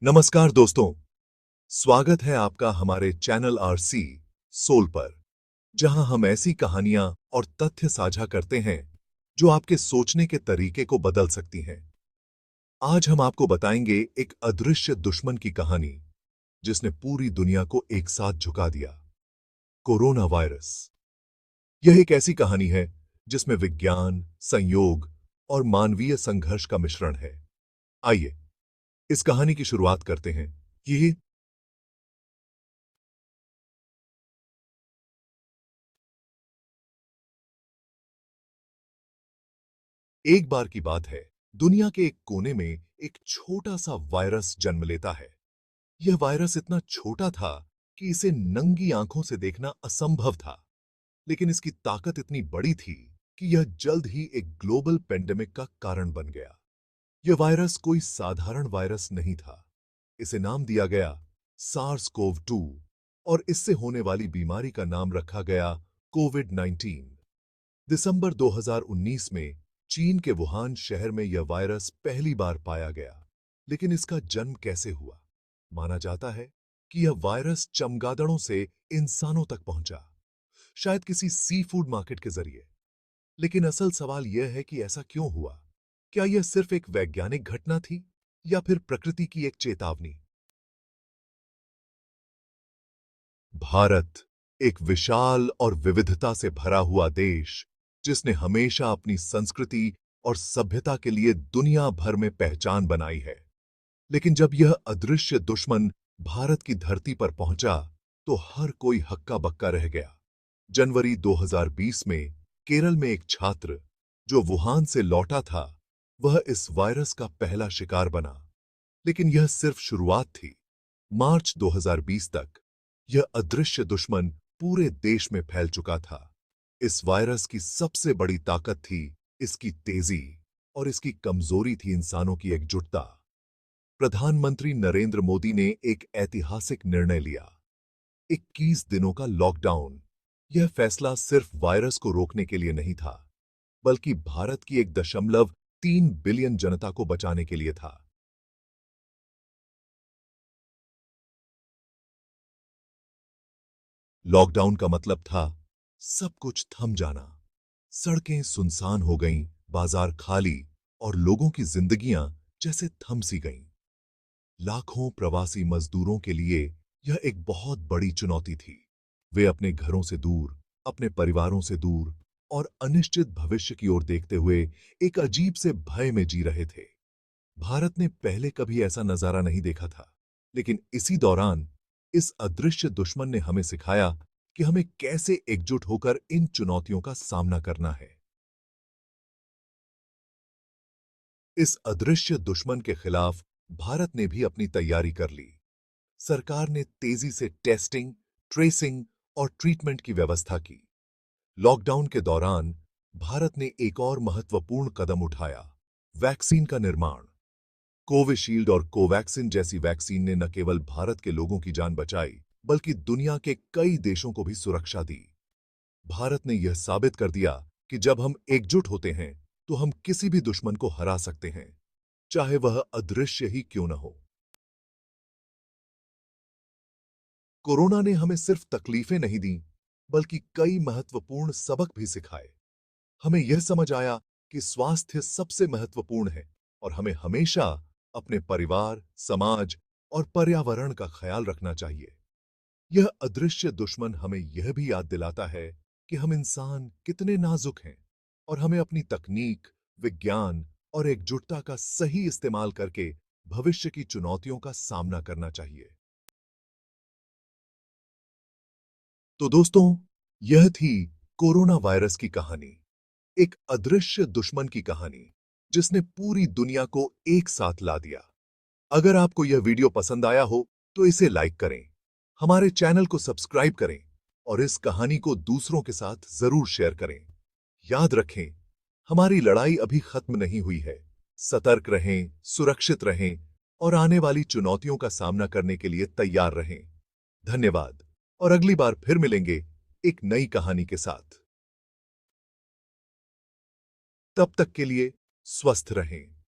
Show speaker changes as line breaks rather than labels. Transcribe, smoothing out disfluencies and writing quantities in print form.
नमस्कार दोस्तों, स्वागत है आपका हमारे चैनल आरसी सोल पर, जहां हम ऐसी कहानियां और तथ्य साझा करते हैं जो आपके सोचने के तरीके को बदल सकती हैं। आज हम आपको बताएंगे एक अदृश्य दुश्मन की कहानी जिसने पूरी दुनिया को एक साथ झुका दिया। Corona virus. यह एक ऐसी कहानी है जिसमें विज्ञान, संयोग और मानवीय संघर्ष का मिश्रण है। आइए इस कहानी की शुरुआत करते हैं। ये एक बार की बात है, दुनिया के एक कोने में एक छोटा सा वायरस जन्म लेता है। यह वायरस इतना छोटा था कि इसे नंगी आंखों से देखना असंभव था, लेकिन इसकी ताकत इतनी बड़ी थी कि यह जल्द ही एक ग्लोबल पेंडेमिक का कारण बन गया। यह वायरस कोई साधारण वायरस नहीं था। इसे नाम दिया गया सार्स कोव 2 और इससे होने वाली बीमारी का नाम रखा गया कोविड-19। दिसंबर 2019 में चीन के वुहान शहर में यह वायरस पहली बार पाया गया। लेकिन इसका जन्म कैसे हुआ? माना जाता है कि यह वायरस चमगादड़ों से इंसानों तक पहुंचा, शायद किसी सी फूड मार्केट के जरिए। लेकिन असल सवाल यह है कि ऐसा क्यों हुआ? क्या यह सिर्फ एक वैज्ञानिक घटना थी या फिर प्रकृति की एक चेतावनी? भारत, एक विशाल और विविधता से भरा हुआ देश, जिसने हमेशा अपनी संस्कृति और सभ्यता के लिए दुनिया भर में पहचान बनाई है। लेकिन जब यह अदृश्य दुश्मन भारत की धरती पर पहुंचा, तो हर कोई हक्का बक्का रह गया। जनवरी 2020 में केरल में एक छात्र जो वुहान से लौटा था, वह इस वायरस का पहला शिकार बना। लेकिन यह सिर्फ शुरुआत थी। मार्च 2020 तक यह अदृश्य दुश्मन पूरे देश में फैल चुका था। इस वायरस की सबसे बड़ी ताकत थी इसकी तेजी और इसकी कमजोरी थी इंसानों की एकजुटता। प्रधानमंत्री नरेंद्र मोदी ने एक ऐतिहासिक निर्णय लिया, 21 दिनों का लॉकडाउन। यह फैसला सिर्फ वायरस को रोकने के लिए नहीं था, बल्कि भारत की 1.3 बिलियन जनता को बचाने के लिए था। लॉकडाउन का मतलब था सब कुछ थम जाना। सड़कें सुनसान हो गईं, बाजार खाली और लोगों की जिंदगियां जैसे थम सी गईं। लाखों प्रवासी मजदूरों के लिए यह एक बहुत बड़ी चुनौती थी। वे अपने घरों से दूर, अपने परिवारों से दूर और अनिश्चित भविष्य की ओर देखते हुए एक अजीब से भय में जी रहे थे। भारत ने पहले कभी ऐसा नजारा नहीं देखा था, लेकिन इसी दौरान इस अदृश्य दुश्मन ने हमें सिखाया कि हमें कैसे एकजुट होकर इन चुनौतियों का सामना करना है। इस अदृश्य दुश्मन के खिलाफ भारत ने भी अपनी तैयारी कर ली। सरकार ने तेजी से टेस्टिंग, ट्रेसिंग और ट्रीटमेंट की व्यवस्था की। लॉकडाउन के दौरान भारत ने एक और महत्वपूर्ण कदम उठाया, वैक्सीन का निर्माण। कोविशील्ड और कोवैक्सिन जैसी वैक्सीन ने न केवल भारत के लोगों की जान बचाई, बल्कि दुनिया के कई देशों को भी सुरक्षा दी। भारत ने यह साबित कर दिया कि जब हम एकजुट होते हैं, तो हम किसी भी दुश्मन को हरा सकते हैं, चाहे वह अदृश्य ही क्यों न हो। कोरोना ने हमें सिर्फ तकलीफें नहीं दी, बल्कि कई महत्वपूर्ण सबक भी सिखाए। हमें यह समझ आया कि स्वास्थ्य सबसे महत्वपूर्ण है और हमें हमेशा अपने परिवार, समाज और पर्यावरण का ख्याल रखना चाहिए। यह अदृश्य दुश्मन हमें यह भी याद दिलाता है कि हम इंसान कितने नाजुक हैं और हमें अपनी तकनीक, विज्ञान और एकजुटता का सही इस्तेमाल करके भविष्य की चुनौतियों का सामना करना चाहिए। तो दोस्तों, यह थी कोरोना वायरस की कहानी, एक अदृश्य दुश्मन की कहानी जिसने पूरी दुनिया को एक साथ ला दिया। अगर आपको यह वीडियो पसंद आया हो तो इसे लाइक करें, हमारे चैनल को सब्सक्राइब करें और इस कहानी को दूसरों के साथ जरूर शेयर करें। याद रखें, हमारी लड़ाई अभी खत्म नहीं हुई है। सतर्क रहें, सुरक्षित रहें और आने वाली चुनौतियों का सामना करने के लिए तैयार रहें। धन्यवाद और अगली बार फिर मिलेंगे एक नई कहानी के साथ। तब तक के लिए स्वस्थ रहें।